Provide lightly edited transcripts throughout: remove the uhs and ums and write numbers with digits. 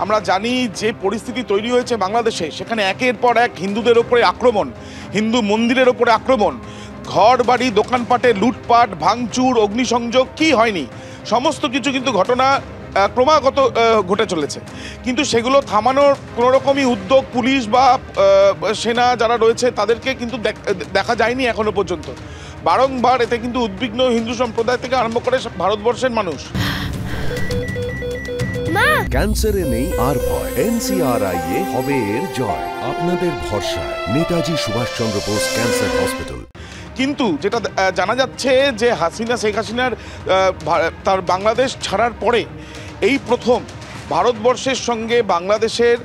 আমরা জানি যে পরিস্থিতি তৈরি হয়েছে বাংলাদেশে, সেখানে একের পর এক হিন্দুদের ওপরে আক্রমণ, হিন্দু মন্দিরের ওপরে আক্রমণ, ঘর বাড়ি দোকানপাটে লুটপাট ভাঙচুর অগ্নিসংযোগ কি হয়নি, সমস্ত কিছু কিন্তু ঘটনা ক্রমাগত ঘটে চলেছে। কিন্তু সেগুলো থামানোর কোনো রকমই উদ্যোগ পুলিশ বা সেনা যারা রয়েছে তাদেরকে কিন্তু দেখা যায়নি এখনো পর্যন্ত। বারংবার এতে কিন্তু উদ্বিগ্ন হিন্দু সম্প্রদায় থেকে আরম্ভ করে ভারতবর্ষের মানুষ। ক্যান্সারে নেই আর ভয়, NCRI এ হবে এর জয়। আপনাদের ভরসা নেতাজি সুভাষচন্দ্র বোস ক্যান্সার হসপিটাল। কিন্তু যেটা জানা যাচ্ছে যে শেখ হাসিনার তার বাংলাদেশ ছাড়ার পরে এই প্রথম ভারতবর্ষের সঙ্গে বাংলাদেশের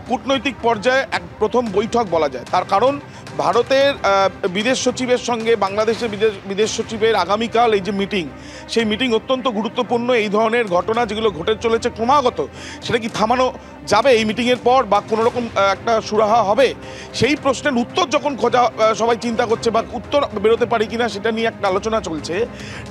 কূটনৈতিক পর্যায়ে এক প্রথম বৈঠক বলা যায়। তার কারণ ভারতের বিদেশ সচিবের সঙ্গে বাংলাদেশের বিদেশ সচিবের আগামীকাল এই যে মিটিং, সেই মিটিং অত্যন্ত গুরুত্বপূর্ণ। এই ধরনের ঘটনা যেগুলো ঘটে চলেছে ক্রমাগত, সেটা কি থামানো যাবে এই মিটিংয়ের পর, বা কোনো রকম একটা সুরাহা হবে? সেই প্রশ্নের উত্তর যখন খোঁজা সবাই চিন্তা করছে, বা উত্তর বেরোতে পারি কিনা সেটা নিয়ে একটা আলোচনা চলছে।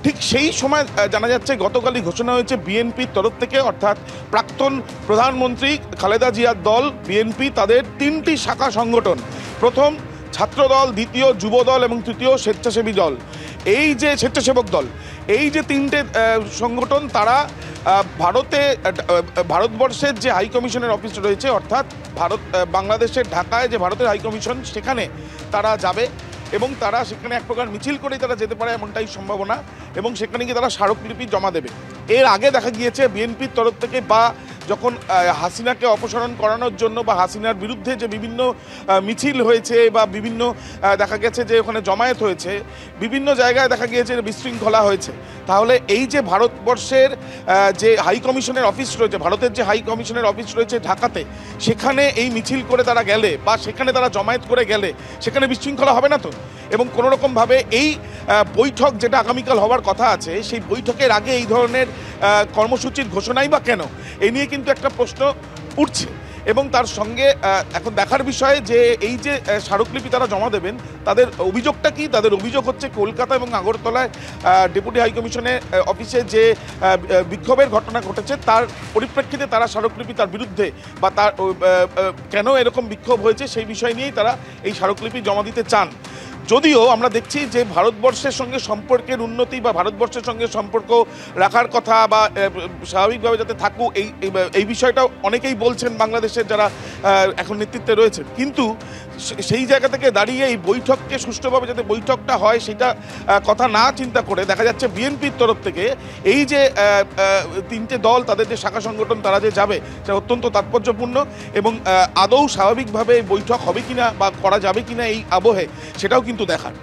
ঠিক সেই সময় জানা যাচ্ছে গতকালই ঘোষণা হয়েছে বিএনপির তরফ থেকে, অর্থাৎ প্রাক্তন প্রধানমন্ত্রী খালেদা জিয়ার দল বিএনপি, তাদের 3টি শাখা সংগঠন, প্রথম ছাত্রদল, দ্বিতীয় যুবদল এবং তৃতীয় স্বেচ্ছাসেবী দল, এই যে স্বেচ্ছাসেবক দল, এই যে 3টে সংগঠন, তারা ভারতবর্ষের যে হাইকমিশনের অফিস রয়েছে, অর্থাৎ বাংলাদেশের ঢাকায় যে ভারতের হাইকমিশন, সেখানে তারা যাবে এবং তারা সেখানে এক প্রকার মিছিল করেই তারা যেতে পারে এমনটাই সম্ভাবনা, এবং সেখানে গিয়ে তারা স্মারকলিপি জমা দেবে। এর আগে দেখা গিয়েছে বিএনপির তরফ থেকে, বা যখন হাসিনাকে অপসারণ করানোর জন্য বা হাসিনার বিরুদ্ধে যে বিভিন্ন মিছিল হয়েছে, বা বিভিন্ন দেখা গেছে যে ওখানে জমায়েত হয়েছে, বিভিন্ন জায়গায় দেখা গিয়েছে বিশৃঙ্খলা হয়েছে। তাহলে এই যে ভারতবর্ষের যে হাই কমিশনের অফিস রয়েছে, ভারতের যে হাই কমিশনের অফিস রয়েছে ঢাকাতে, সেখানে এই মিছিল করে তারা গেলে, বা সেখানে তারা জমায়েত করে গেলে, সেখানে বিশৃঙ্খলা হবে না তো? এবং কোনোরকমভাবে এই বৈঠক যেটা আগামীকাল হওয়ার কথা আছে, সেই বৈঠকের আগে এই ধরনের কর্মসূচির ঘোষণাই বা কেন? এই নিয়ে কিন্তু একটা প্রশ্ন উঠছে। এবং তার সঙ্গে এখন দেখার বিষয় যে এই যে স্মারকলিপি তারা জমা দেবেন, তাদের অভিযোগটা কি? তাদের অভিযোগ হচ্ছে কলকাতা এবং আগরতলায় ডেপুটি হাইকমিশনের অফিসে যে বিক্ষোভের ঘটনা ঘটেছে, তার পরিপ্রেক্ষিতে তারা স্মারকলিপি তার বিরুদ্ধে, বা তার কেন এরকম বিক্ষোভ হয়েছে সেই বিষয় নিয়েই তারা এই স্মারকলিপি জমা দিতে চান। যদিও আমরা দেখছি যে ভারতবর্ষের সঙ্গে সম্পর্কের উন্নতি, বা ভারতবর্ষের সঙ্গে সম্পর্ক রাখার কথা, বা স্বাভাবিকভাবে যাতে থাকুক, এই বিষয়টা অনেকেই বলছেন বাংলাদেশের যারা এখন নেতৃত্বে রয়েছেন। কিন্তু সেই জায়গা থেকে দাঁড়িয়ে এই বৈঠককে সুষ্ঠুভাবে যাতে বৈঠকটা হয়, সেটা কথা না চিন্তা করে দেখা যাচ্ছে বিএনপির তরফ থেকে এই যে 3টে দল, তাদের যে শাখা সংগঠন, তারা যে যাবে, সেটা অত্যন্ত তাৎপর্যপূর্ণ। এবং আদৌ স্বাভাবিকভাবে বৈঠক হবে কিনা বা করা যাবে কিনা এই আবহে, সেটাও কিন্তু দেখার।